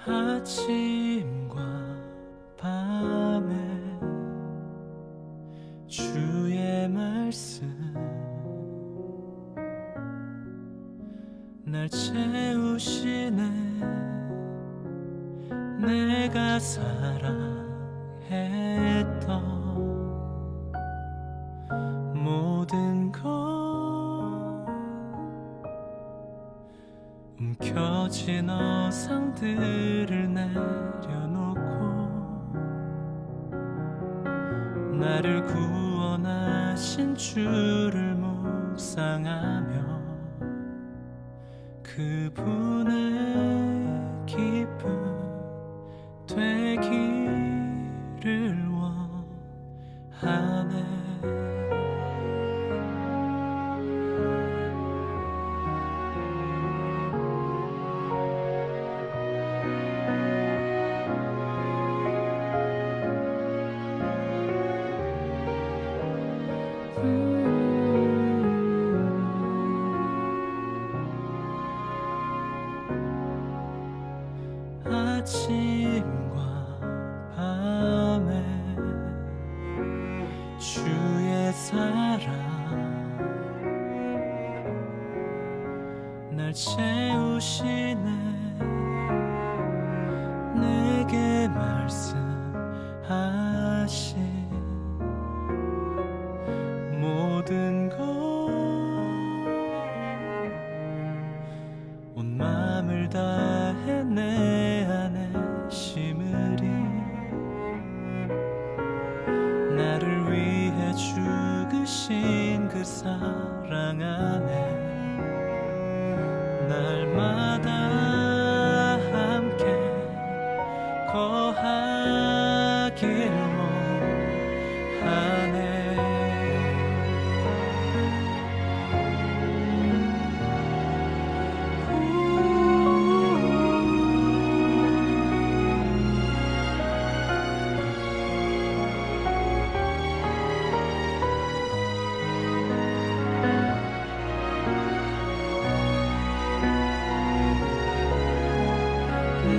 아침과 밤에 주의 말씀 날 채우시네. 내가 사랑했던 모든 것 움켜진 어상들을 내려놓고 나를 구원하신 주를 묵상하며 그분의 기쁨 되기를 원하네. 아침과 밤에 주의 사랑 날 채우시네. 내게 말씀하신 모든 것 온 마음을 다해 내 안에 심으리. 나를 위해 죽으신 그 사랑 안에 날마다 함께 거하길 원하네.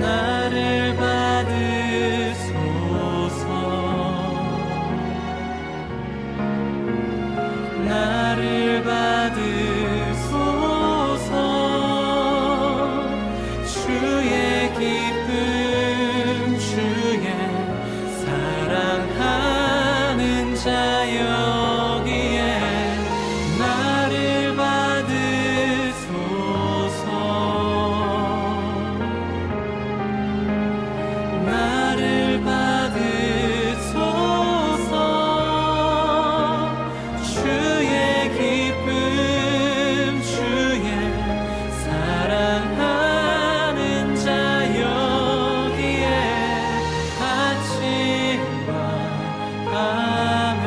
나를 받으소서. 나를 받으소서. 주의 기쁨 주의 사랑하는 자 여기에 나를 받으소서. 나를 받으소서. 주의 기쁨 주의 사랑하는 자 여기에 아침과 밤에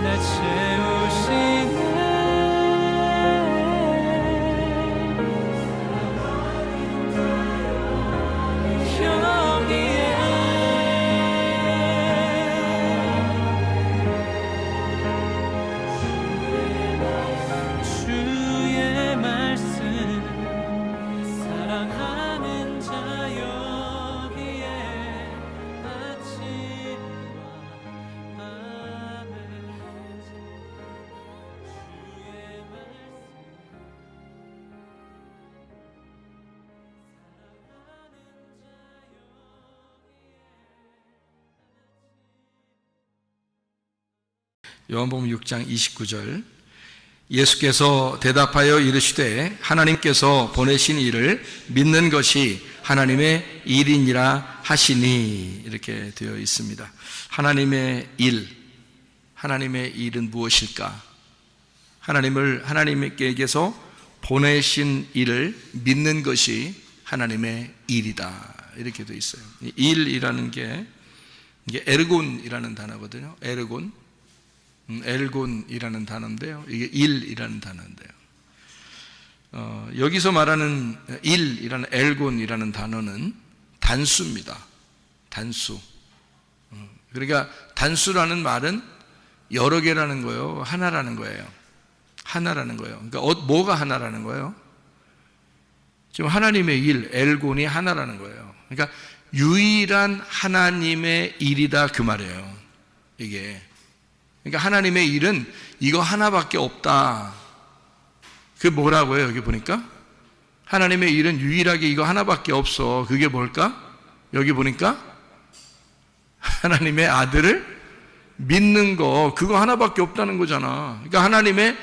날 채우시네. 주의 말씀 사랑하는 자 여기에 아침과 밤에 주의 말씀 요한복음 6장 29절 예수께서 대답하여 이르시되 하나님께서 보내신 이를 믿는 것이 하나님의 일이니라 하시니 이렇게 되어 있습니다. 하나님의 일은 무엇일까? 하나님께서 보내신 일을 믿는 것이 하나님의 일이다 이렇게 되어 있어요. 일이라는 게 이게 에르곤이라는 단어거든요. 엘곤이라는 단어인데요. 이게 일이라는 단어인데요. 여기서 말하는 일이라는 엘곤이라는 단어는 단수입니다. 단수. 그러니까 단수라는 말은 여러 개라는 거예요. 하나라는 거예요. 하나라는 거예요. 그러니까 뭐가 하나라는 거예요? 지금 하나님의 일, 엘곤이 하나라는 거예요. 그러니까 유일한 하나님의 일이다 그 말이에요. 이게. 그러니까 하나님의 일은 이거 하나밖에 없다. 그게 뭐라고요? 여기 보니까 하나님의 일은 유일하게 이거 하나밖에 없어. 그게 뭘까? 여기 보니까 하나님의 아들을 믿는 거, 그거 하나밖에 없다는 거잖아. 그러니까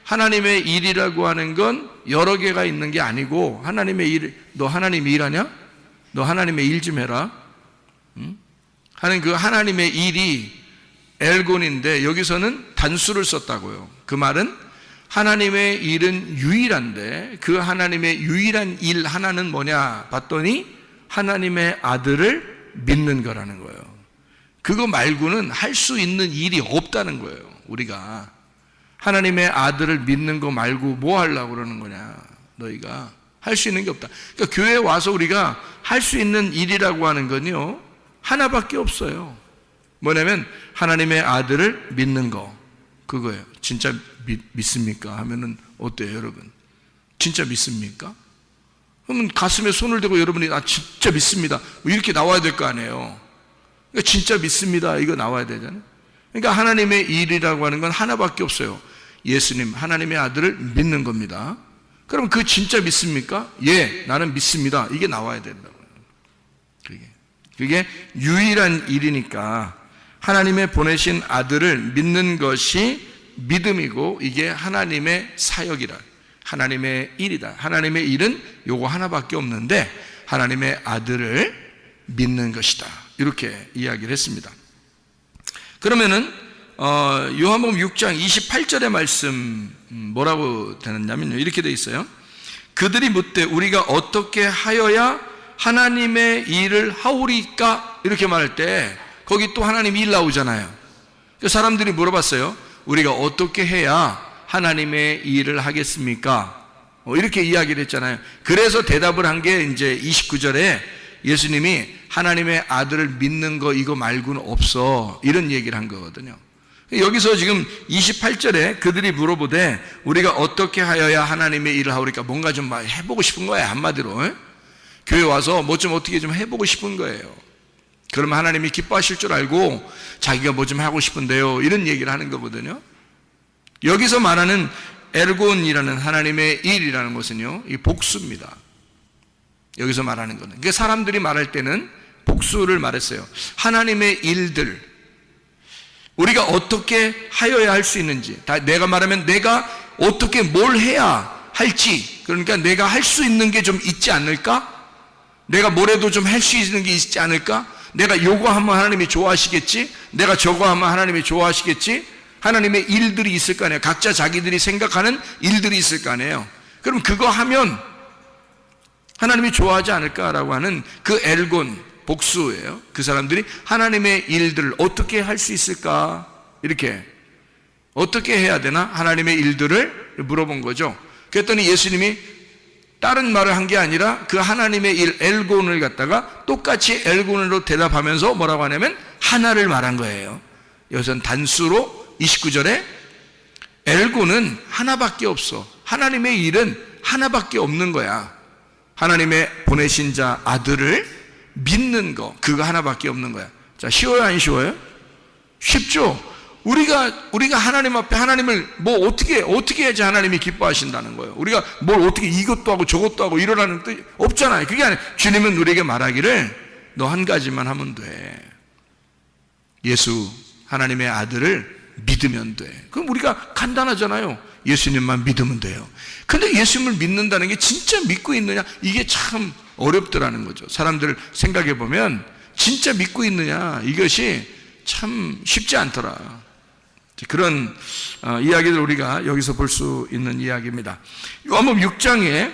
하나님의 일이라고 하는 건 여러 개가 있는 게 아니고, 하나님의 일, 너 하나님 일하냐? 너 하나님의 일 좀 해라. 응? 하는 그 하나님의 일이 엘곤인데, 여기서는 단수를 썼다고요. 그 말은 하나님의 일은 유일한데, 그 하나님의 유일한 일 하나는 뭐냐 봤더니 하나님의 아들을 믿는 거라는 거예요. 그거 말고는 할 수 있는 일이 없다는 거예요. 우리가 하나님의 아들을 믿는 거 말고 뭐 하려고 그러는 거냐. 너희가 할 수 있는 게 없다. 그러니까 교회에 와서 우리가 할 수 있는 일이라고 하는 건요, 하나밖에 없어요. 뭐냐면 하나님의 아들을 믿는 거, 그거예요. 진짜 믿습니까? 하면은 어때요, 여러분? 진짜 믿습니까? 그러면 가슴에 손을 대고 여러분이 진짜 믿습니다, 이렇게 나와야 될 거 아니에요. 그러니까 진짜 믿습니다, 이거 나와야 되잖아요. 그러니까 하나님의 일이라고 하는 건 하나밖에 없어요. 예수님, 하나님의 아들을 믿는 겁니다. 그럼 그 진짜 믿습니까? 예, 나는 믿습니다, 이게 나와야 된다고요. 그게 유일한 일이니까 하나님의 보내신 아들을 믿는 것이 믿음이고, 이게 하나님의 사역이라, 하나님의 일이다. 하나님의 일은 요거 하나밖에 없는데 하나님의 아들을 믿는 것이다, 이렇게 이야기를 했습니다. 그러면은 요한복음 6장 28절의 말씀 뭐라고 되느냐면요, 이렇게 돼 있어요. 그들이 묻되 우리가 어떻게 하여야 하나님의 일을 하오리까? 이렇게 말할 때 거기 또 하나님 일 나오잖아요. 그 사람들이 물어봤어요. 우리가 어떻게 해야 하나님의 일을 하겠습니까? 이렇게 이야기를 했잖아요. 그래서 대답을 한 게 이제 29절에 예수님이 하나님의 아들을 믿는 거 이거 말고는 없어, 이런 얘기를 한 거거든요. 여기서 지금 28절에 그들이 물어보되 우리가 어떻게 하여야 하나님의 일을 하오리까? 뭔가 좀 해보고 싶은 거야, 한마디로. 교회 와서 뭐 좀 어떻게 좀 해보고 싶은 거예요. 그러면 하나님이 기뻐하실 줄 알고 자기가 뭐 좀 하고 싶은데요, 이런 얘기를 하는 거거든요. 여기서 말하는 엘곤이라는 하나님의 일이라는 것은요, 이 복수입니다. 여기서 말하는 거는, 그러니까 사람들이 말할 때는 복수를 말했어요. 하나님의 일들, 우리가 어떻게 하여야 할 수 있는지, 내가 말하면 내가 어떻게 뭘 해야 할지, 그러니까 내가 할 수 있는 게 좀 있지 않을까? 내가 뭐래도 좀 할 수 있는 게 있지 않을까? 내가 요거 하면 하나님이 좋아하시겠지? 내가 저거 하면 하나님이 좋아하시겠지? 하나님의 일들이 있을 거 아니에요. 각자 자기들이 생각하는 일들이 있을 거 아니에요. 그럼 그거 하면 하나님이 좋아하지 않을까라고 하는 그 엘곤, 복수예요. 그 사람들이 하나님의 일들을 어떻게 할 수 있을까? 이렇게 어떻게 해야 되나? 하나님의 일들을 물어본 거죠. 그랬더니 예수님이 다른 말을 한 게 아니라 그 하나님의 일, 엘곤을 갖다가 똑같이 엘곤으로 대답하면서 뭐라고 하냐면 하나를 말한 거예요. 여기서는 단수로 29절에 엘곤은 하나밖에 없어. 하나님의 일은 하나밖에 없는 거야. 하나님의 보내신 자 아들을 믿는 거, 그거 하나밖에 없는 거야. 자, 쉬워요, 안 쉬워요? 쉽죠? 우리가 하나님 앞에 하나님을 뭐 어떻게 해야지 하나님이 기뻐하신다는 거예요. 우리가 뭘 어떻게 이것도 하고 저것도 하고 이러라는 뜻 없잖아요. 그게 아니라 주님은 우리에게 말하기를 너 한 가지만 하면 돼. 예수 하나님의 아들을 믿으면 돼. 그럼 우리가 간단하잖아요. 예수님만 믿으면 돼요. 근데 예수님을 믿는다는 게 진짜 믿고 있느냐? 이게 참 어렵더라는 거죠. 사람들을 생각해 보면 진짜 믿고 있느냐? 이것이 참 쉽지 않더라. 그런 이야기를 우리가 여기서 볼 수 있는 이야기입니다. 요한복음 6장에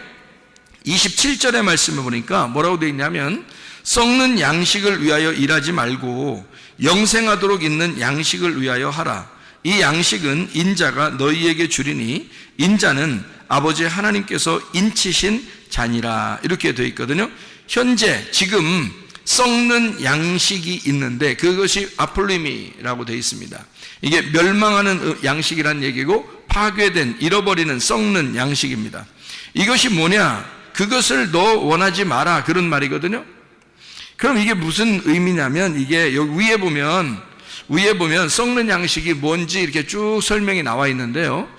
27절의 말씀을 보니까 뭐라고 되어 있냐면 썩는 양식을 위하여 일하지 말고 영생하도록 있는 양식을 위하여 하라. 이 양식은 인자가 너희에게 주리니 인자는 아버지 하나님께서 인치신 자니라. 이렇게 되어 있거든요. 현재 지금 썩는 양식이 있는데 그것이 아폴리미라고 되어 있습니다. 이게 멸망하는 양식이란 얘기고 파괴된, 잃어버리는 썩는 양식입니다. 이것이 뭐냐? 그것을 너 원하지 마라, 그런 말이거든요. 그럼 이게 무슨 의미냐면, 이게 여기 위에 보면 썩는 양식이 뭔지 이렇게 쭉 설명이 나와 있는데요.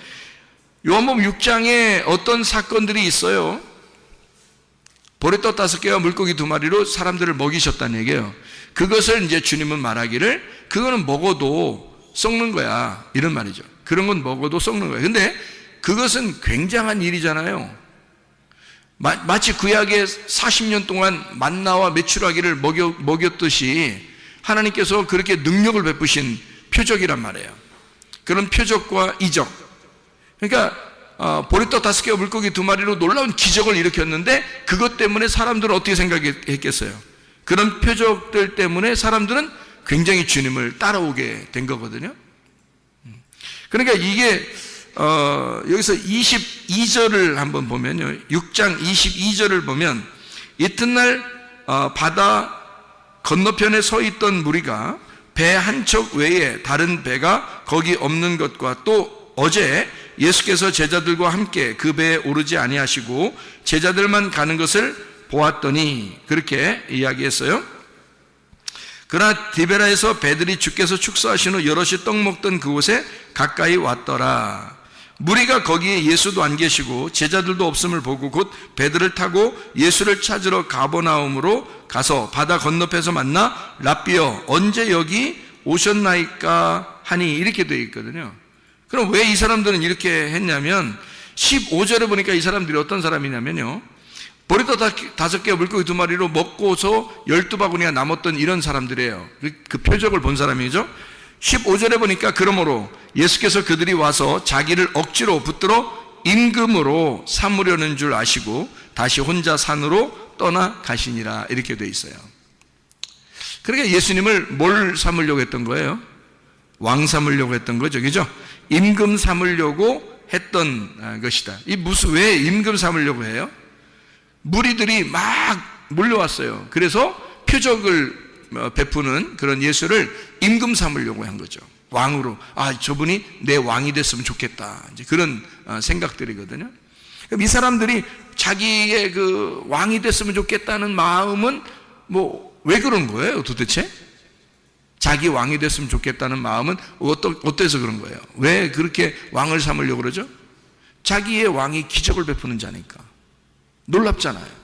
요한복음 6장에 어떤 사건들이 있어요. 보리떡 5개와 물고기 2마리로 사람들을 먹이셨다는 얘기예요. 그것을 이제 주님은 말하기를, 그거는 먹어도 썩는 거야, 이런 말이죠. 그런 건 먹어도 썩는 거야. 근데 그것은 굉장한 일이잖아요. 마치 구약에 40년 동안 만나와 메추라기를 먹였듯이 하나님께서 그렇게 능력을 베푸신 표적이란 말이에요. 그런 표적과 이적. 그러니까 보리떡 5개와 물고기 2마리로 놀라운 기적을 일으켰는데, 그것 때문에 사람들은 어떻게 생각했겠어요? 그런 표적들 때문에 사람들은 굉장히 주님을 따라오게 된 거거든요. 그러니까 이게 여기서 22절을 한번 보면요, 6장 22절을 보면, 이튿날 바다 건너편에 서 있던 무리가 배 한 척 외에 다른 배가 거기 없는 것과, 또 어제 예수께서 제자들과 함께 그 배에 오르지 아니하시고 제자들만 가는 것을 보았더니, 그렇게 이야기했어요. 그러나 디베라에서 배들이 주께서 축사하신 후 여럿이 떡 먹던 그곳에 가까이 왔더라. 무리가 거기에 예수도 안 계시고 제자들도 없음을 보고 곧 배들을 타고 예수를 찾으러 가버나움으로 가서 바다 건너편에서 만나 랍비여 언제 여기 오셨나이까 하니, 이렇게 되어 있거든요. 그럼 왜 이 사람들은 이렇게 했냐면, 15절에 보니까 이 사람들이 어떤 사람이냐면요, 보리떡 5개와 물고기 2마리로 먹고서 12바구니가 남았던 이런 사람들이에요. 그 표적을 본 사람이죠. 15절에 보니까, 그러므로 예수께서 그들이 와서 자기를 억지로 붙들어 임금으로 삼으려는 줄 아시고 다시 혼자 산으로 떠나 가시니라, 이렇게 돼 있어요. 그러니까 예수님을 뭘 삼으려고 했던 거예요? 왕 삼으려고 했던 거죠, 그죠? 임금 삼으려고 했던 것이다. 왜 임금 삼으려고 해요? 무리들이 막 몰려왔어요. 그래서 표적을 베푸는 그런 예수를 임금 삼으려고 한 거죠. 왕으로, 저분이 내 왕이 됐으면 좋겠다, 이제 그런 생각들이거든요. 그럼 이 사람들이 자기의 그 왕이 됐으면 좋겠다는 마음은 왜 그런 거예요, 도대체? 자기 왕이 됐으면 좋겠다는 마음은 어때서 그런 거예요? 왜 그렇게 왕을 삼으려고 그러죠? 자기의 왕이 기적을 베푸는 자니까. 놀랍잖아요.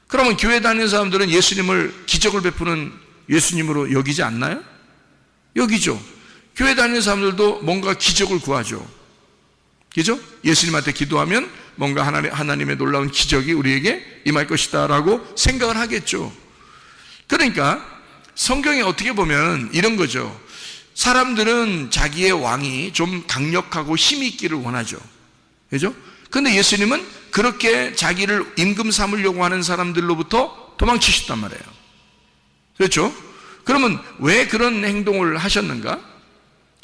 그러면 교회 다니는 사람들은 예수님을 기적을 베푸는 예수님으로 여기지 않나요? 여기죠. 교회 다니는 사람들도 뭔가 기적을 구하죠. 그죠? 예수님한테 기도하면 뭔가 하나님의 놀라운 기적이 우리에게 임할 것이다 라고 생각을 하겠죠. 그러니까 성경에 어떻게 보면 이런 거죠. 사람들은 자기의 왕이 좀 강력하고 힘 있기를 원하죠. 그죠? 근데 예수님은 그렇게 자기를 임금 삼으려고 하는 사람들로부터 도망치셨단 말이에요. 그렇죠? 그러면 왜 그런 행동을 하셨는가?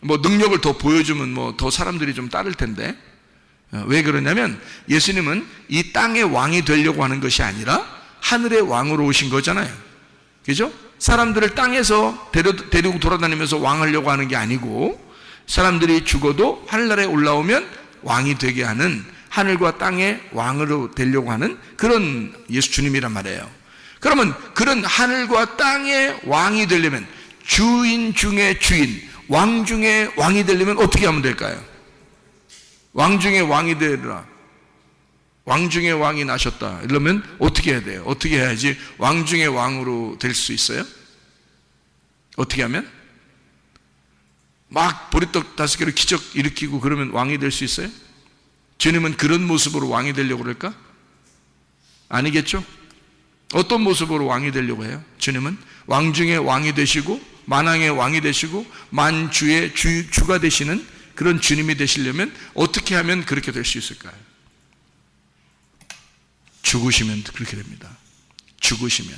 능력을 더 보여주면 더 사람들이 좀 따를 텐데, 왜 그러냐면 예수님은 이 땅의 왕이 되려고 하는 것이 아니라 하늘의 왕으로 오신 거잖아요. 그죠? 사람들을 땅에서 데리고 돌아다니면서 왕하려고 하는 게 아니고, 사람들이 죽어도 하늘나라에 올라오면 왕이 되게 하는, 하늘과 땅의 왕으로 되려고 하는 그런 예수 주님이란 말이에요. 그러면 그런 하늘과 땅의 왕이 되려면, 주인 중에 주인, 왕 중에 왕이 되려면 어떻게 하면 될까요? 왕 중에 왕이 되리라, 왕 중에 왕이 나셨다, 이러면 어떻게 해야 돼요? 어떻게 해야지 왕 중에 왕으로 될 수 있어요? 어떻게 하면? 막 보리떡 5개로 기적 일으키고 그러면 왕이 될 수 있어요? 주님은 그런 모습으로 왕이 되려고 그럴까? 아니겠죠? 어떤 모습으로 왕이 되려고 해요? 주님은 왕 중에 왕이 되시고 만왕의 왕이 되시고 만주의 주가 되시는 그런 주님이 되시려면 어떻게 하면 그렇게 될 수 있을까요? 죽으시면 그렇게 됩니다. 죽으시면.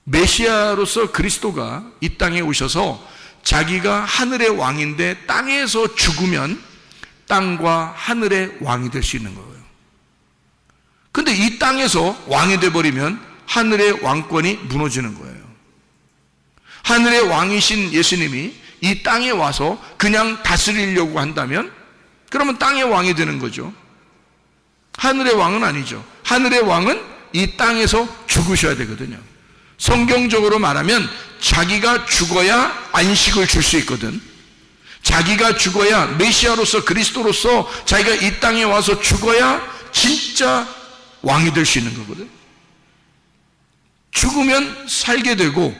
메시아로서 그리스도가 이 땅에 오셔서 자기가 하늘의 왕인데 땅에서 죽으면 땅과 하늘의 왕이 될 수 있는 거예요. 근데 이 땅에서 왕이 돼버리면 하늘의 왕권이 무너지는 거예요. 하늘의 왕이신 예수님이 이 땅에 와서 그냥 다스리려고 한다면 그러면 땅의 왕이 되는 거죠. 하늘의 왕은 아니죠. 하늘의 왕은 이 땅에서 죽으셔야 되거든요. 성경적으로 말하면 자기가 죽어야 안식을 줄 수 있거든. 자기가 죽어야, 메시아로서, 그리스도로서 자기가 이 땅에 와서 죽어야 진짜 왕이 될 수 있는 거거든. 죽으면 살게 되고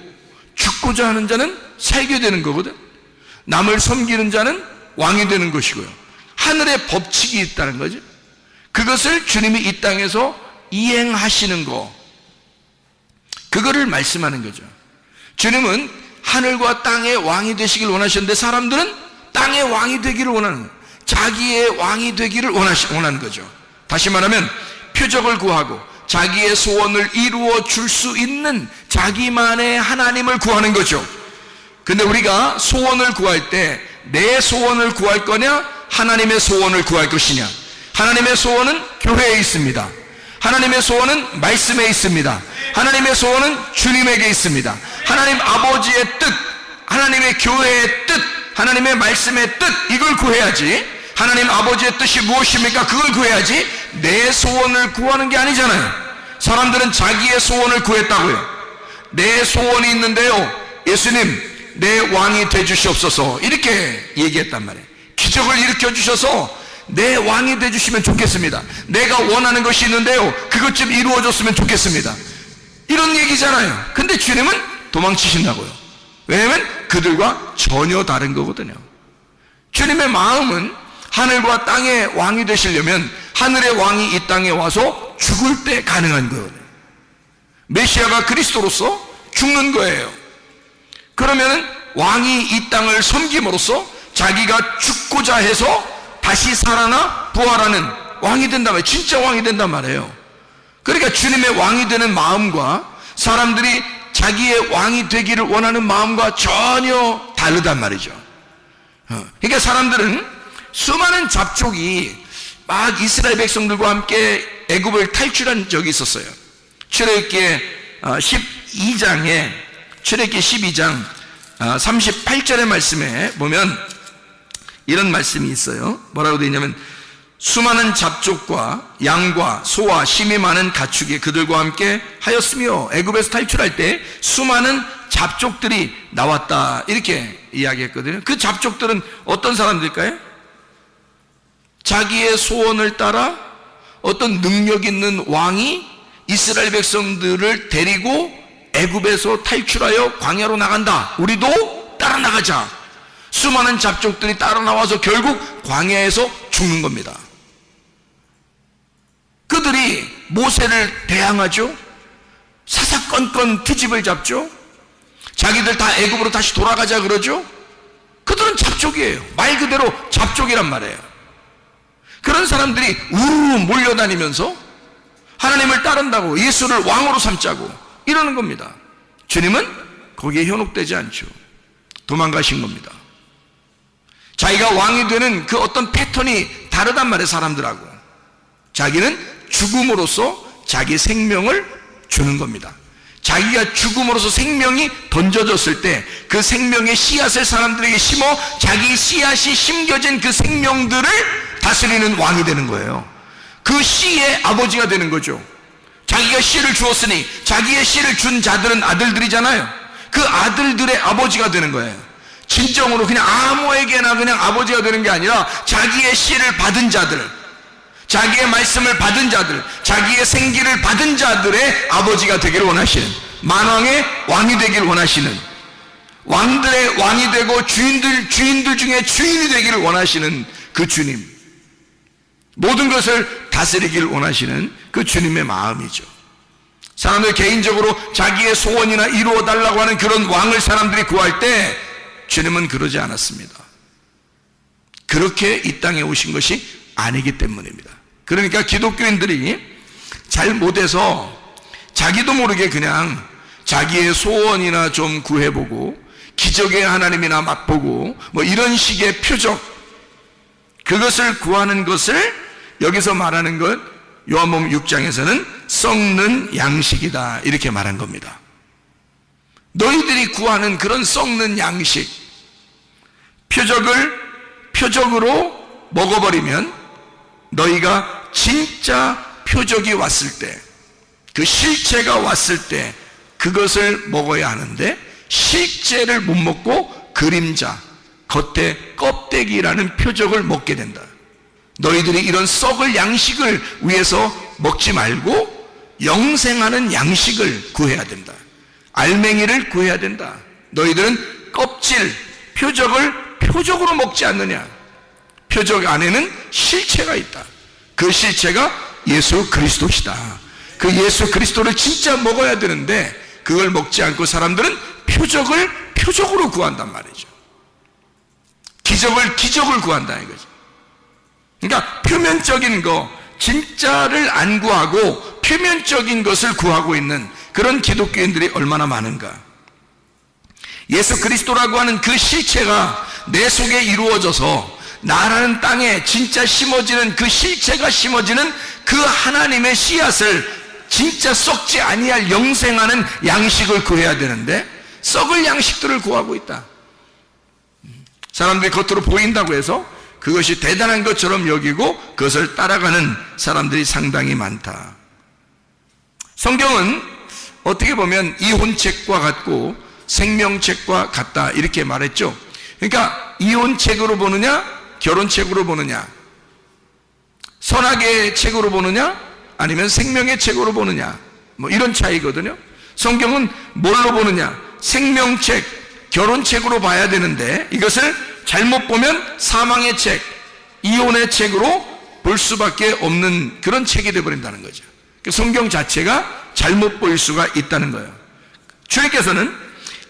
죽고자 하는 자는 살게 되는 거거든. 남을 섬기는 자는 왕이 되는 것이고요. 하늘의 법칙이 있다는 거죠. 그것을 주님이 이 땅에서 이행하시는 거, 그거를 말씀하는 거죠. 주님은 하늘과 땅의 왕이 되시길 원하셨는데 사람들은 땅의 왕이 되기를 원하는 거예요. 자기의 왕이 되기를 원하는 거죠. 다시 말하면 표적을 구하고 자기의 소원을 이루어 줄 수 있는 자기만의 하나님을 구하는 거죠. 근데 우리가 소원을 구할 때 내 소원을 구할 거냐, 하나님의 소원을 구할 것이냐? 하나님의 소원은 교회에 있습니다. 하나님의 소원은 말씀에 있습니다. 하나님의 소원은 주님에게 있습니다. 하나님 아버지의 뜻, 하나님의 교회의 뜻, 하나님의 말씀의 뜻, 이걸 구해야지. 하나님 아버지의 뜻이 무엇입니까? 그걸 구해야지. 내 소원을 구하는 게 아니잖아요. 사람들은 자기의 소원을 구했다고요. 내 소원이 있는데요, 예수님 내 왕이 되주시옵소서, 이렇게 얘기했단 말이에요. 기적을 일으켜 주셔서 내 왕이 되주시면 좋겠습니다. 내가 원하는 것이 있는데요, 그것 좀 이루어졌으면 좋겠습니다, 이런 얘기잖아요. 근데 주님은 도망치신다고요. 왜냐하면 그들과 전혀 다른 거거든요. 주님의 마음은 하늘과 땅의 왕이 되시려면 하늘의 왕이 이 땅에 와서 죽을 때 가능한 거예요. 메시아가 그리스도로서 죽는 거예요. 그러면 왕이 이 땅을 섬김으로써 자기가 죽고자 해서 다시 살아나 부활하는 왕이 된단 말이에요. 진짜 왕이 된단 말이에요. 그러니까 주님의 왕이 되는 마음과 사람들이 자기의 왕이 되기를 원하는 마음과 전혀 다르단 말이죠. 그러니까 사람들은 수많은 잡족이 막 이스라엘 백성들과 함께 애굽을 탈출한 적이 있었어요. 출애굽기 12장 38절의 말씀에 보면 이런 말씀이 있어요. 뭐라고 되어 있냐면, 수많은 잡족과 양과 소와 심이 많은 가축이 그들과 함께 하였으며, 애굽에서 탈출할 때 수많은 잡족들이 나왔다, 이렇게 이야기했거든요. 그 잡족들은 어떤 사람들일까요? 자기의 소원을 따라 어떤 능력 있는 왕이 이스라엘 백성들을 데리고 애굽에서 탈출하여 광야로 나간다, 우리도 따라 나가자. 수많은 잡족들이 따라 나와서 결국 광야에서 죽는 겁니다. 그들이 모세를 대항하죠. 사사건건 트집을 잡죠. 자기들 다 애굽으로 다시 돌아가자 그러죠. 그들은 잡족이에요. 말 그대로 잡족이란 말이에요. 그런 사람들이 우르르 몰려다니면서 하나님을 따른다고, 예수를 왕으로 삼자고 이러는 겁니다. 주님은 거기에 현혹되지 않죠. 도망가신 겁니다. 자기가 왕이 되는 그 어떤 패턴이 다르단 말이에요, 사람들하고. 자기는 죽음으로써 자기 생명을 주는 겁니다. 자기가 죽음으로써 생명이 던져졌을 때 그 생명의 씨앗을 사람들에게 심어 자기 씨앗이 심겨진 그 생명들을 다스리는 왕이 되는 거예요. 그 씨의 아버지가 되는 거죠. 자기가 씨를 주었으니 자기의 씨를 준 자들은 아들들이잖아요. 그 아들들의 아버지가 되는 거예요. 진정으로 그냥 아무에게나 그냥 아버지가 되는 게 아니라 자기의 씨를 받은 자들, 자기의 말씀을 받은 자들, 자기의 생기를 받은 자들의 아버지가 되기를 원하시는, 만왕의 왕이 되기를 원하시는, 왕들의 왕이 되고 주인들 중에 주인이 되기를 원하시는 그 주님, 모든 것을 다스리기를 원하시는 그 주님의 마음이죠. 사람들 개인적으로 자기의 소원이나 이루어 달라고 하는 그런 왕을 사람들이 구할 때 주님은 그러지 않았습니다. 그렇게 이 땅에 오신 것이 아니기 때문입니다. 그러니까 기독교인들이 잘 못해서 자기도 모르게 그냥 자기의 소원이나 좀 구해보고 기적의 하나님이나 맛보고 뭐 이런 식의 표적, 그것을 구하는 것을 여기서 말하는 것, 요한복음 6장에서는 썩는 양식이다, 이렇게 말한 겁니다. 너희들이 구하는 그런 썩는 양식, 표적을 표적으로 먹어버리면 너희가 진짜 표적이 왔을 때, 그 실체가 왔을 때 그것을 먹어야 하는데, 실제를 못 먹고 그림자, 겉에 껍데기라는 표적을 먹게 된다. 너희들이 이런 썩을 양식을 위해서 먹지 말고 영생하는 양식을 구해야 된다. 알맹이를 구해야 된다. 너희들은 껍질, 표적을 표적으로 먹지 않느냐. 표적 안에는 실체가 있다. 그 실체가 예수 그리스도시다. 그 예수 그리스도를 진짜 먹어야 되는데 그걸 먹지 않고 사람들은 표적을 표적으로 구한단 말이죠. 기적을 기적을 구한다 이거죠. 그러니까 표면적인 거, 진짜를 안 구하고 표면적인 것을 구하고 있는 그런 기독교인들이 얼마나 많은가. 예수 그리스도라고 하는 그 실체가 내 속에 이루어져서 나라는 땅에 진짜 심어지는 그 실체가 심어지는 그 하나님의 씨앗을 진짜 썩지 아니할 영생하는 양식을 구해야 되는데 썩을 양식들을 구하고 있다. 사람들이 겉으로 보인다고 해서 그것이 대단한 것처럼 여기고 그것을 따라가는 사람들이 상당히 많다. 성경은 어떻게 보면 이혼책과 같고 생명책과 같다 이렇게 말했죠. 그러니까 이혼책으로 보느냐 결혼책으로 보느냐, 선악의 책으로 보느냐 아니면 생명의 책으로 보느냐, 뭐 이런 차이거든요. 성경은 뭘로 보느냐, 생명책, 결혼책으로 봐야 되는데 이것을 잘못 보면 사망의 책, 이혼의 책으로 볼 수밖에 없는 그런 책이 되어버린다는 거죠. 성경 자체가 잘못 보일 수가 있다는 거예요. 주님께서는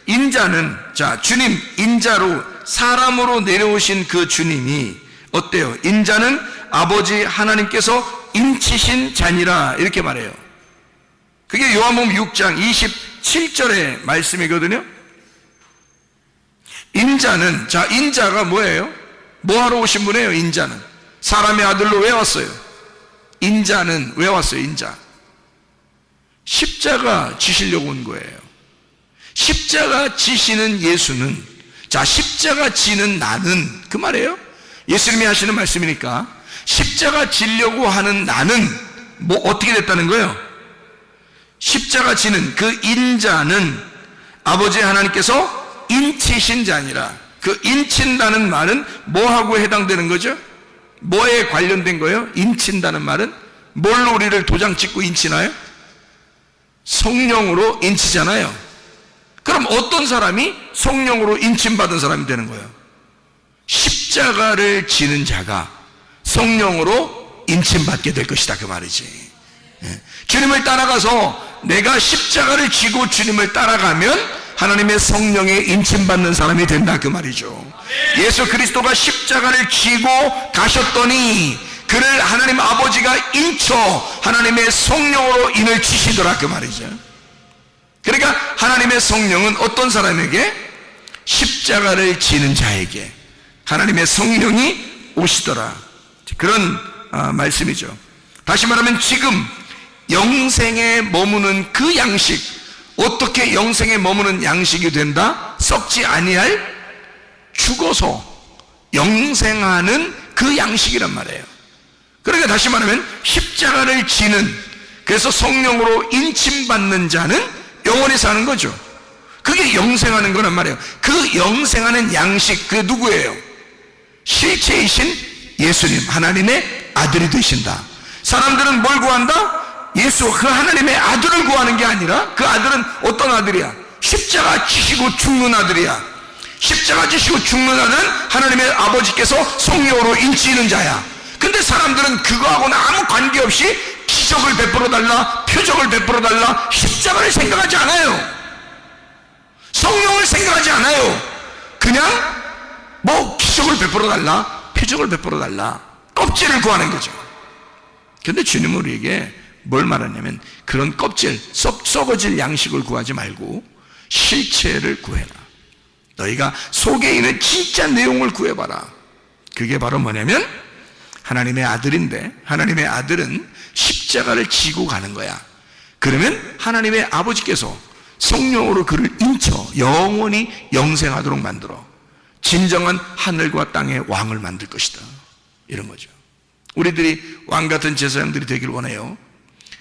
인자는, 자, 주님 인자로 사람으로 내려오신 그 주님이 어때요? 인자는 아버지 하나님께서 인치신 자니라 이렇게 말해요. 그게 요한복음 6장 27절의 말씀이거든요. 인자는, 자, 인자가 뭐예요? 뭐하러 오신 분이에요? 인자는 사람의 아들로 왜 왔어요? 인자는 왜 왔어요? 인자 십자가 지시려고 온 거예요. 십자가 지시는 예수는, 자, 십자가 지는 나는, 그 말이에요. 예수님이 하시는 말씀이니까 십자가 지려고 하는 나는 뭐 어떻게 됐다는 거예요? 십자가 지는 그 인자는 아버지 하나님께서 인치신 자니라. 그 인친다는 말은 뭐하고 해당되는 거죠? 뭐에 관련된 거예요? 인친다는 말은 뭘로 우리를 도장 찍고 인치나요? 성령으로 인치잖아요. 그럼 어떤 사람이 성령으로 인침받은 사람이 되는 거예요? 십자가를 지는 자가 성령으로 인침받게 될 것이다 그 말이지. 주님을 따라가서 내가 십자가를 지고 주님을 따라가면 하나님의 성령에 인침받는 사람이 된다 그 말이죠. 예수 그리스도가 십자가를 지고 가셨더니 그를 하나님 아버지가 인쳐 하나님의 성령으로 인을 치시더라 그 말이죠. 그러니까 하나님의 성령은 어떤 사람에게? 십자가를 지는 자에게 하나님의 성령이 오시더라, 그런 말씀이죠. 다시 말하면 지금 영생에 머무는 그 양식, 어떻게 영생에 머무는 양식이 된다? 썩지 아니할 죽어서 영생하는 그 양식이란 말이에요. 그러니까 다시 말하면 십자가를 지는, 그래서 성령으로 인침받는 자는 영원히 사는 거죠. 그게 영생하는 거란 말이에요. 그 영생하는 양식, 그게 누구예요? 실체이신 예수님, 하나님의 아들이 되신다. 사람들은 뭘 구한다? 예수, 그 하나님의 아들을 구하는 게 아니라 그 아들은 어떤 아들이야? 십자가 지시고 죽는 아들이야. 십자가 지시고 죽는 아들은 하나님의 아버지께서 성령으로 인치는 자야. 근데 사람들은 그거하고는 아무 관계없이 기적을 베풀어 달라, 표적을 베풀어 달라, 십자가를 생각하지 않아요. 성령을 생각하지 않아요. 그냥 뭐 기적을 베풀어 달라, 표적을 베풀어 달라, 껍질을 구하는 거죠. 근데 주님은 우리에게 뭘 말하냐면 그런 껍질, 썩어질 양식을 구하지 말고 실체를 구해라. 너희가 속에 있는 진짜 내용을 구해봐라. 그게 바로 뭐냐면 하나님의 아들인데, 하나님의 아들은 십자가를 지고 가는 거야. 그러면 하나님의 아버지께서 성령으로 그를 인쳐 영원히 영생하도록 만들어 진정한 하늘과 땅의 왕을 만들 것이다, 이런 거죠. 우리들이 왕 같은 제사장들이 되길 원해요.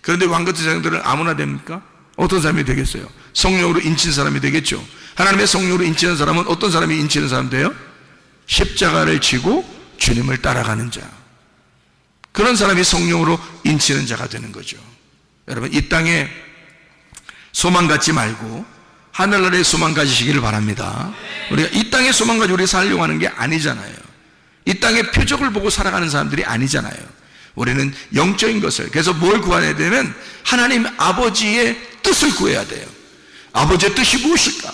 그런데 왕 같은 제사장들은 아무나 됩니까? 어떤 사람이 되겠어요? 성령으로 인치는 사람이 되겠죠. 하나님의 성령으로 인치는 사람은 어떤 사람이 인치는 사람 돼요? 십자가를 지고 주님을 따라가는 자. 그런 사람이 성령으로 인치는 자가 되는 거죠. 여러분, 이 땅에 소망 갖지 말고 하늘나라에 소망 가지시기를 바랍니다. 우리가 이 땅에 소망 가지고 우리 살려고 하는 게 아니잖아요. 이 땅의 표적을 보고 살아가는 사람들이 아니잖아요. 우리는 영적인 것을, 그래서 뭘 구해야 되면 하나님 아버지의 뜻을 구해야 돼요. 아버지의 뜻이 무엇일까?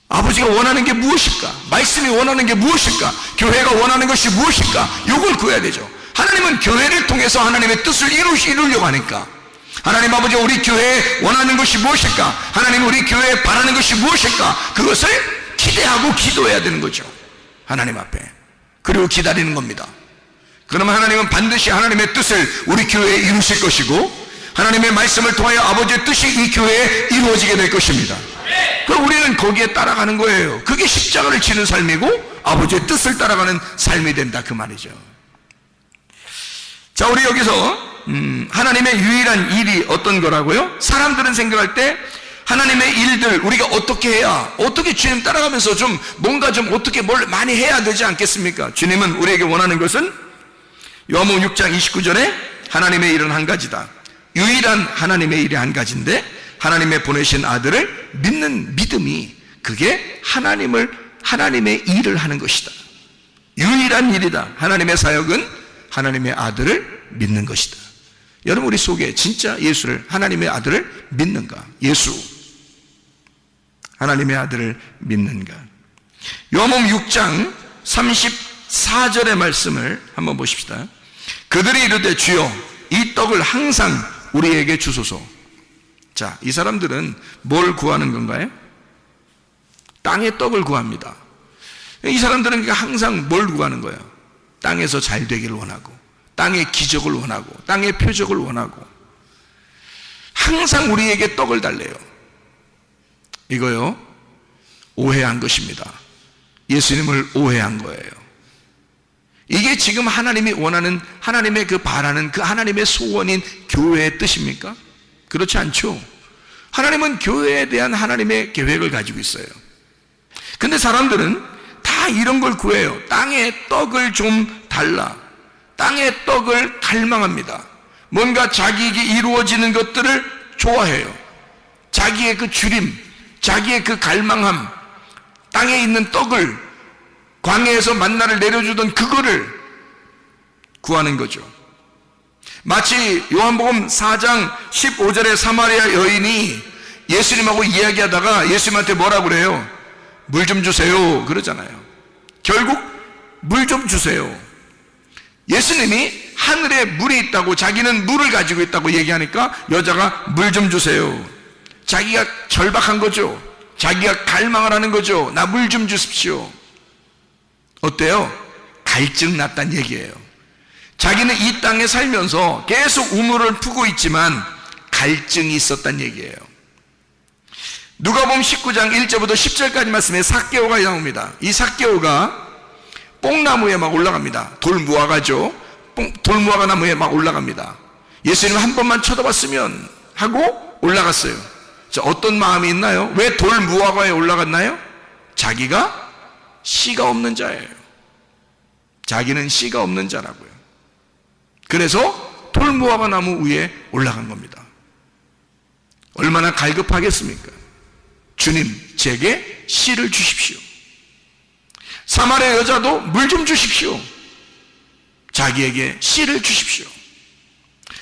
아버지가 원하는 게 무엇일까? 말씀이 원하는 게 무엇일까? 교회가 원하는 것이 무엇일까? 이걸 구해야 되죠. 하나님은 교회를 통해서 하나님의 뜻을 이루려고 하니까, 하나님 아버지가 우리 교회에 원하는 것이 무엇일까? 하나님 우리 교회에 바라는 것이 무엇일까? 그것을 기대하고 기도해야 되는 거죠. 하나님 앞에. 그리고 기다리는 겁니다. 그러면 하나님은 반드시 하나님의 뜻을 우리 교회에 이루실 것이고, 하나님의 말씀을 통하여 아버지의 뜻이 이 교회에 이루어지게 될 것입니다. 그럼 우리는 거기에 따라가는 거예요. 그게 십자가를 지는 삶이고 아버지의 뜻을 따라가는 삶이 된다, 그 말이죠. 자, 우리 여기서 하나님의 유일한 일이 어떤 거라고요? 사람들은 생각할 때 하나님의 일들 우리가 어떻게 해야, 어떻게 주님 따라가면서 좀 뭔가 좀 어떻게 뭘 많이 해야 되지 않겠습니까? 주님은 우리에게 원하는 것은 요한복음 6장 29절에 하나님의 일은 한 가지다. 유일한 하나님의 일이 한 가지인데, 하나님의 보내신 아들을 믿는 믿음이, 그게 하나님의 일을 하는 것이다. 유일한 일이다. 하나님의 사역은 하나님의 아들을 믿는 것이다. 여러분, 우리 속에 진짜 예수를, 하나님의 아들을 믿는가? 예수, 하나님의 아들을 믿는가? 요한복음 6장 34절의 말씀을 한번 보십시다. 그들이 이르되 주여 이 떡을 항상 우리에게 주소서. 자, 이 사람들은 뭘 구하는 건가요? 땅의 떡을 구합니다. 이 사람들은 항상 뭘 구하는 거예요? 땅에서 잘 되기를 원하고, 땅의 기적을 원하고, 땅의 표적을 원하고, 항상 우리에게 떡을 달래요. 이거요, 오해한 것입니다. 예수님을 오해한 거예요. 이게 지금 하나님이 원하는, 하나님의 그 바라는 그 하나님의 소원인 교회의 뜻입니까? 그렇지 않죠. 하나님은 교회에 대한 하나님의 계획을 가지고 있어요. 근데 사람들은 다 이런 걸 구해요. 땅의 떡을 좀 달라. 땅의 떡을 갈망합니다. 뭔가 자기에게 이루어지는 것들을 좋아해요. 자기의 그 주림, 자기의 그 갈망함, 땅에 있는 떡을, 광야에서 만나를 내려주던 그거를 구하는 거죠. 마치 요한복음 4장 15절에 사마리아 여인이 예수님하고 이야기하다가 예수님한테 뭐라고 그래요? 물 좀 주세요 그러잖아요. 결국 물 좀 주세요. 예수님이 하늘에 물이 있다고, 자기는 물을 가지고 있다고 얘기하니까 여자가 물 좀 주세요. 자기가 절박한 거죠. 자기가 갈망을 하는 거죠. 나 물 좀 주십시오. 어때요? 갈증 났단 얘기예요. 자기는 이 땅에 살면서 계속 우물을 푸고 있지만 갈증이 있었단 얘기예요. 누가복음 19장 1절부터 10절까지 말씀에 삭개오가 나옵니다. 이 삭개오가 뽕나무에 막 올라갑니다. 돌무화과죠. 돌무화과 나무에 막 올라갑니다. 예수님 한 번만 쳐다봤으면 하고 올라갔어요. 자, 어떤 마음이 있나요? 왜 돌무화과에 올라갔나요? 자기가 씨가 없는 자예요. 자기는 씨가 없는 자라고요. 그래서 돌무화과 나무 위에 올라간 겁니다. 얼마나 갈급하겠습니까? 주님, 제게 씨를 주십시오. 사마리아 여자도 물 좀 주십시오. 자기에게 씨를 주십시오.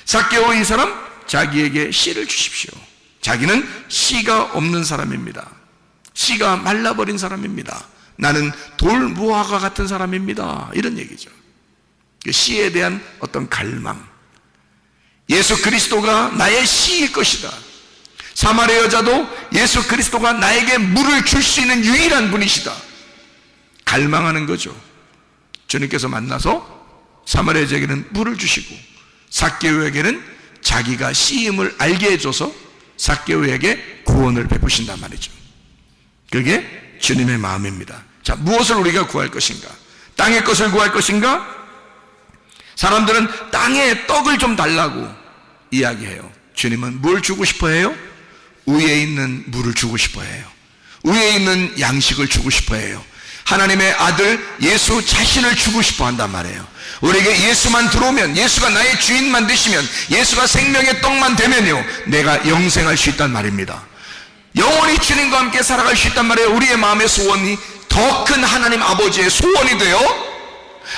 삭개오 이 사람, 자기에게 씨를 주십시오. 자기는 씨가 없는 사람입니다. 씨가 말라버린 사람입니다. 나는 돌무화과 같은 사람입니다. 이런 얘기죠. 씨에 대한 어떤 갈망. 예수 그리스도가 나의 씨일 것이다. 사마리아 여자도 예수 그리스도가 나에게 물을 줄 수 있는 유일한 분이시다. 갈망하는 거죠. 주님께서 만나서 사마리아 여자에게는 물을 주시고, 삭개오에게는 자기가 씨임을 알게 해줘서 삭개오에게 구원을 베푸신단 말이죠. 그게 주님의 마음입니다. 자, 무엇을 우리가 구할 것인가? 땅의 것을 구할 것인가? 사람들은 땅에 떡을 좀 달라고 이야기해요. 주님은 뭘 주고 싶어 해요? 위에 있는 물을 주고 싶어 해요. 위에 있는 양식을 주고 싶어 해요. 하나님의 아들 예수 자신을 주고 싶어 한단 말이에요. 우리에게 예수만 들어오면, 예수가 나의 주인만 되시면, 예수가 생명의 떡만 되면요, 내가 영생할 수 있단 말입니다. 영원히 주님과 함께 살아갈 수 있단 말이에요. 우리의 마음의 소원이 더 큰 하나님 아버지의 소원이 되어,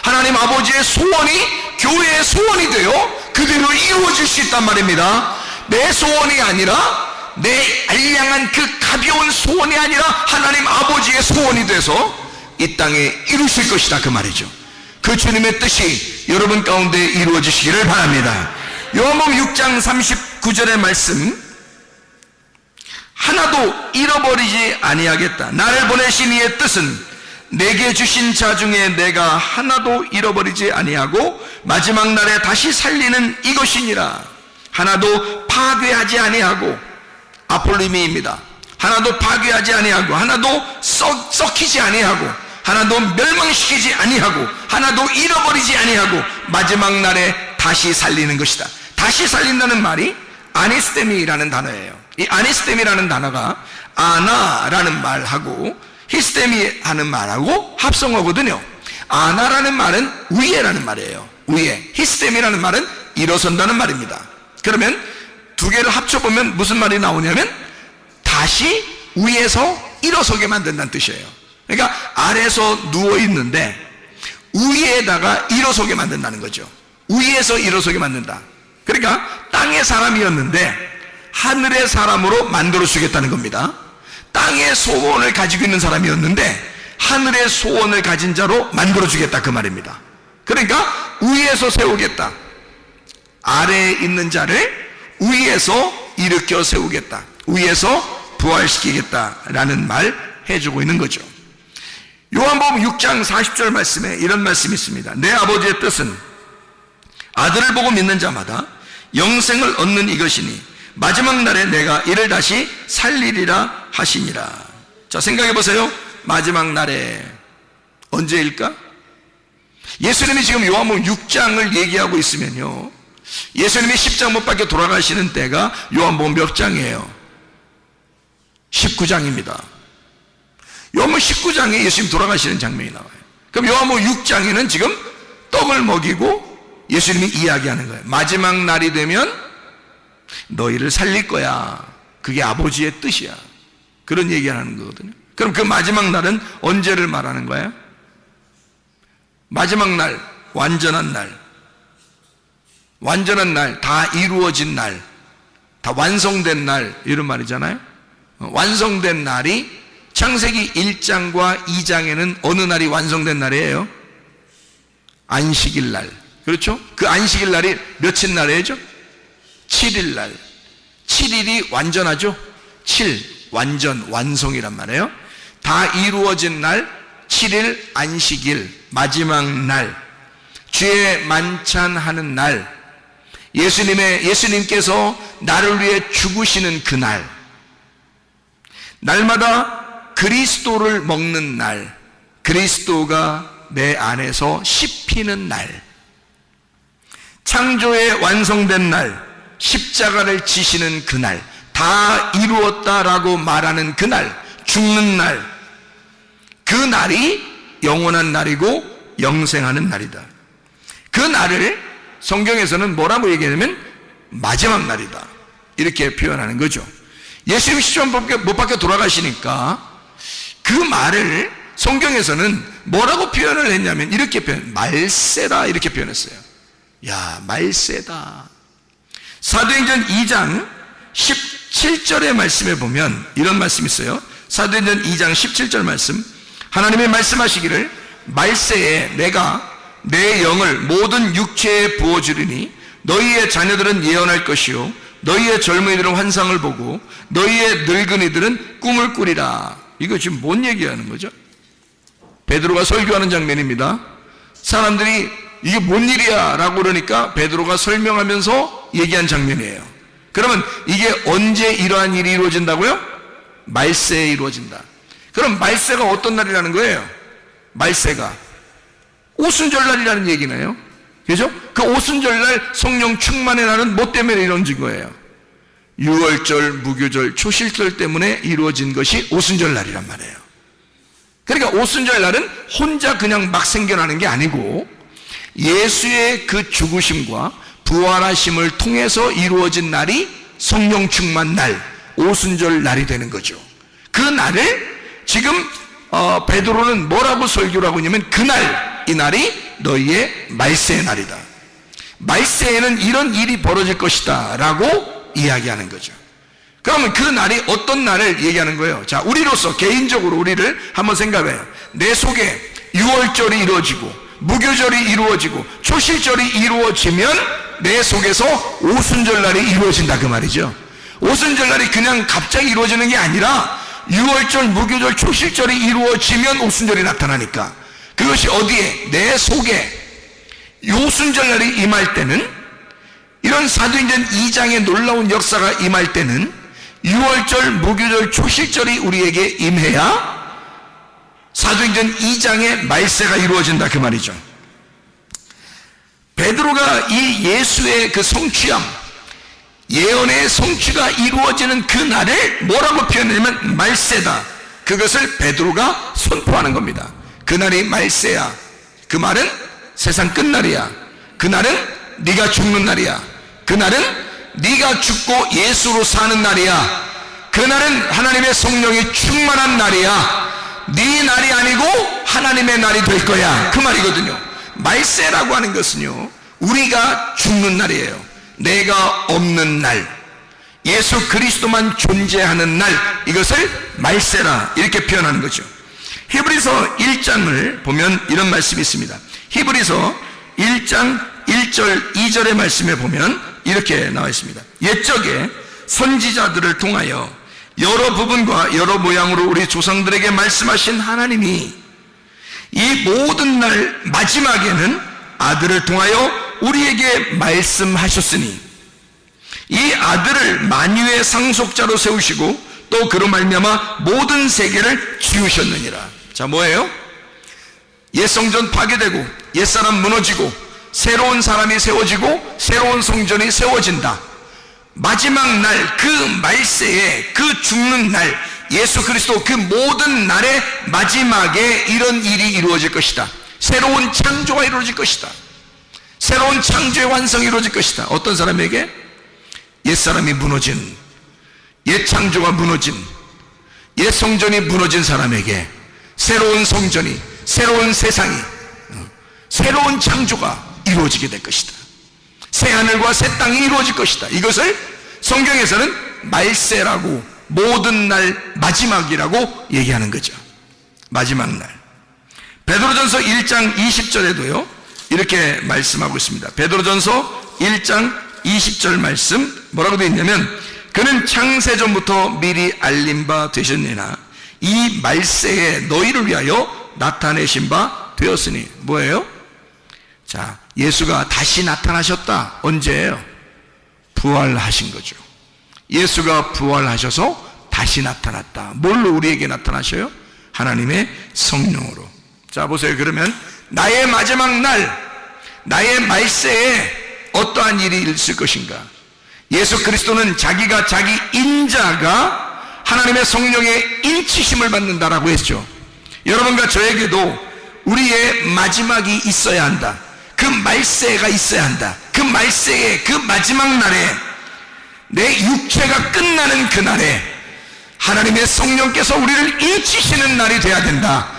하나님 아버지의 소원이 교회의 소원이 되어 그대로 이루어질 수 있단 말입니다. 내 소원이 아니라, 내 알량한 그 가벼운 소원이 아니라 하나님 아버지의 소원이 돼서 이 땅에 이루실 것이다, 그 말이죠. 그 주님의 뜻이 여러분 가운데 이루어지시기를 바랍니다. 요한복음 6장 39절의 말씀, 하나도 잃어버리지 아니하겠다. 나를 보내신 이의 뜻은 내게 주신 자 중에 내가 하나도 잃어버리지 아니하고 마지막 날에 다시 살리는 이것이니라. 하나도 파괴하지 아니하고, 아폴리미입니다. 하나도 파괴하지 아니하고, 하나도 썩히지 아니하고, 하나도 멸망시키지 아니하고, 하나도 잃어버리지 아니하고 마지막 날에 다시 살리는 것이다. 다시 살린다는 말이 아니스테미라는 단어예요. 이 아니스테미라는 단어가 아나라는 말하고 히스테미 하는 말하고 합성어거든요. 아나라는 말은 위에라는 말이에요. 위에. 히스테미라는 말은 일어선다는 말입니다. 그러면 두 개를 합쳐보면 무슨 말이 나오냐면 다시 위에서 일어서게 만든다는 뜻이에요. 그러니까 아래에서 누워있는데 위에다가 일어서게 만든다는 거죠. 위에서 일어서게 만든다. 그러니까 땅의 사람이었는데 하늘의 사람으로 만들어주겠다는 겁니다. 땅의 소원을 가지고 있는 사람이었는데 하늘의 소원을 가진 자로 만들어주겠다, 그 말입니다. 그러니까 위에서 세우겠다. 아래에 있는 자를 위에서 일으켜 세우겠다, 위에서 부활시키겠다라는 말 해주고 있는 거죠. 요한복음 6장 40절 말씀에 이런 말씀이 있습니다. 내 아버지의 뜻은 아들을 보고 믿는 자마다 영생을 얻는 이것이니 마지막 날에 내가 이를 다시 살리리라 하시니라. 자, 생각해 보세요. 마지막 날에 언제일까? 예수님이 지금 요한복음 6장을 얘기하고 있으면요, 예수님이 십자가 못 박혀 돌아가시는 때가 요한복음 몇 장이에요? 19장입니다. 요한복음 19장에 예수님 돌아가시는 장면이 나와요. 그럼 요한복음 6장에는 지금 떡을 먹이고 예수님이 이야기하는 거예요. 마지막 날이 되면 너희를 살릴 거야. 그게 아버지의 뜻이야. 그런 얘기를 하는 거거든요. 그럼 그 마지막 날은 언제를 말하는 거예요? 마지막 날, 완전한 날. 완전한 날, 다 이루어진 날, 다 완성된 날, 이런 말이잖아요. 완성된 날이 창세기 1장과 2장에는 어느 날이 완성된 날이에요? 안식일 날. 그렇죠? 그 안식일 날이 며칠 날이죠? 7일 날. 7일이 완전하죠? 7, 완전, 완성이란 말이에요. 다 이루어진 날, 7일 안식일, 마지막 날, 주의 만찬하는 날, 예수님께서 나를 위해 죽으시는 그날, 날마다 그리스도를 먹는 날, 그리스도가 내 안에서 씹히는 날, 창조의 완성된 날, 십자가를 지시는 그날, 다 이루었다라고 말하는 그날, 죽는 날, 그 날이 영원한 날이고 영생하는 날이다. 그 날을 성경에서는 뭐라고 얘기하냐면 마지막 날이다, 이렇게 표현하는 거죠. 예수님이 십자가 못 박혀 돌아가시니까 그 말을 성경에서는 뭐라고 표현을 했냐면 이렇게 말세다, 이렇게 표현했어요. 야, 말세다. 사도행전 2장 17절의 말씀에 보면 이런 말씀이 있어요. 사도행전 2장 17절 말씀, 하나님이 말씀하시기를 말세에 내가 내 영을 모든 육체에 부어주리니 너희의 자녀들은 예언할 것이요 너희의 젊은이들은 환상을 보고 너희의 늙은이들은 꿈을 꾸리라. 이거 지금 뭔 얘기하는 거죠? 베드로가 설교하는 장면입니다. 사람들이 이게 뭔 일이야 라고 그러니까 베드로가 설명하면서 얘기한 장면이에요. 그러면 이게 언제 이러한 일이 이루어진다고요? 말세에 이루어진다. 그럼 말세가 어떤 날이라는 거예요? 말세가 오순절날이라는 얘기네요. 그죠? 그 오순절날 성령 충만의 날은 뭐 때문에 이루어진 거예요? 유월절, 무교절, 초실절 때문에 이루어진 것이 오순절날이란 말이에요. 그러니까 오순절날은 혼자 그냥 막 생겨나는 게 아니고 예수의 그 죽으심과 부활하심을 통해서 이루어진 날이 성령 충만 날, 오순절 날이 되는 거죠. 그 날을 지금 베드로는 뭐라고 설교를 하고 있냐면 그날, 이 날이 너희의 말세의 날이다. 말세에는 이런 일이 벌어질 것이다 라고 이야기하는 거죠. 그러면 그 날이 어떤 날을 얘기하는 거예요? 자, 우리로서 개인적으로 우리를 한번 생각해요. 내 속에 유월절이 이루어지고 무교절이 이루어지고 초실절이 이루어지면 내 속에서 오순절날이 이루어진다 그 말이죠. 오순절날이 그냥 갑자기 이루어지는 게 아니라 유월절, 무교절, 초실절이 이루어지면 오순절이 나타나니까 그것이 어디에? 내 속에 오순절날이 임할 때는, 이런 사도행전 2장의 놀라운 역사가 임할 때는 유월절, 무교절, 초실절이 우리에게 임해야 사도행전 2장의 말세가 이루어진다 그 말이죠. 베드로가 이 예수의 그 성취함, 예언의 성취가 이루어지는 그 날을 뭐라고 표현하냐면 말세다. 그것을 베드로가 선포하는 겁니다. 그날이 말세야. 그 말은 세상 끝날이야. 그날은 네가 죽는 날이야. 그날은 네가 죽고 예수로 사는 날이야. 그날은 하나님의 성령이 충만한 날이야. 네 날이 아니고 하나님의 날이 될 거야. 그 말이거든요. 말세라고 하는 것은요, 우리가 죽는 날이에요. 내가 없는 날, 예수 그리스도만 존재하는 날, 이것을 말세라 이렇게 표현하는 거죠. 히브리서 1장을 보면 이런 말씀이 있습니다. 히브리서 1장 1절 2절의 말씀에 보면 이렇게 나와 있습니다. 옛적에 선지자들을 통하여 여러 부분과 여러 모양으로 우리 조상들에게 말씀하신 하나님이 이 모든 날 마지막에는 아들을 통하여 우리에게 말씀하셨으니 이 아들을 만유의 상속자로 세우시고 또 그로 말미암아 모든 세계를 지으셨느니라. 자, 뭐예요? 옛 성전 파괴되고 옛사람 무너지고 새로운 사람이 세워지고 새로운 성전이 세워진다. 마지막 날, 그 말세에, 그 죽는 날, 예수 그리스도 그 모든 날의 마지막에 이런 일이 이루어질 것이다. 새로운 창조가 이루어질 것이다. 새로운 창조의 완성이 이루어질 것이다. 어떤 사람에게? 옛사람이 무너진, 옛 창조가 무너진, 옛 성전이 무너진 사람에게 새로운 성전이, 새로운 세상이, 새로운 창조가 이루어지게 될 것이다. 새 하늘과 새 땅이 이루어질 것이다. 이것을 성경에서는 말세라고, 모든 날 마지막이라고 얘기하는 거죠. 마지막 날. 베드로전서 1장 20절에도요 이렇게 말씀하고 있습니다. 베드로전서 1장 20절 말씀 뭐라고 되어 있냐면, 그는 창세전부터 미리 알린 바 되셨느니라 이 말세에 너희를 위하여 나타내신 바 되었으니. 뭐예요? 자, 예수가 다시 나타나셨다. 언제예요? 부활하신 거죠. 예수가 부활하셔서 다시 나타났다. 뭘로 우리에게 나타나셔요? 하나님의 성령으로. 자, 보세요. 그러면 나의 마지막 날, 나의 말세에 어떠한 일이 있을 것인가? 예수 그리스도는 자기가, 자기 인자가 하나님의 성령의 인치심을 받는다라고 했죠. 여러분과 저에게도 우리의 마지막이 있어야 한다. 그 말세가 있어야 한다. 그 말세에, 그 마지막 날에, 내 육체가 끝나는 그 날에 하나님의 성령께서 우리를 인치시는 날이 돼야 된다.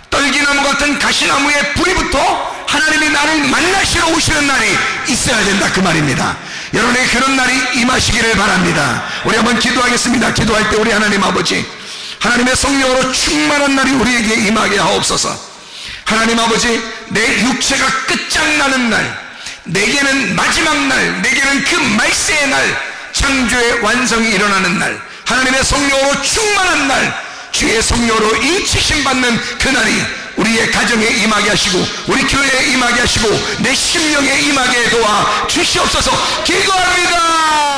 떨기나무 같은 가시나무에 불이 붙어 하나님이 나를 만나시러 오시는 날이 있어야 된다 그 말입니다. 여러분에게 그런 날이 임하시기를 바랍니다. 우리 한번 기도하겠습니다. 기도할 때 우리 하나님 아버지, 하나님의 성령으로 충만한 날이 우리에게 임하게 하옵소서. 하나님 아버지, 내 육체가 끝장나는 날, 내게는 마지막 날, 내게는 그 말세의 날, 창조의 완성이 일어나는 날, 하나님의 성령으로 충만한 날, 주의 성령으로 인치심 받는 그날이 우리의 가정에 임하게 하시고 우리 교회에 임하게 하시고 내 심령에 임하게 도와 주시옵소서. 기도합니다.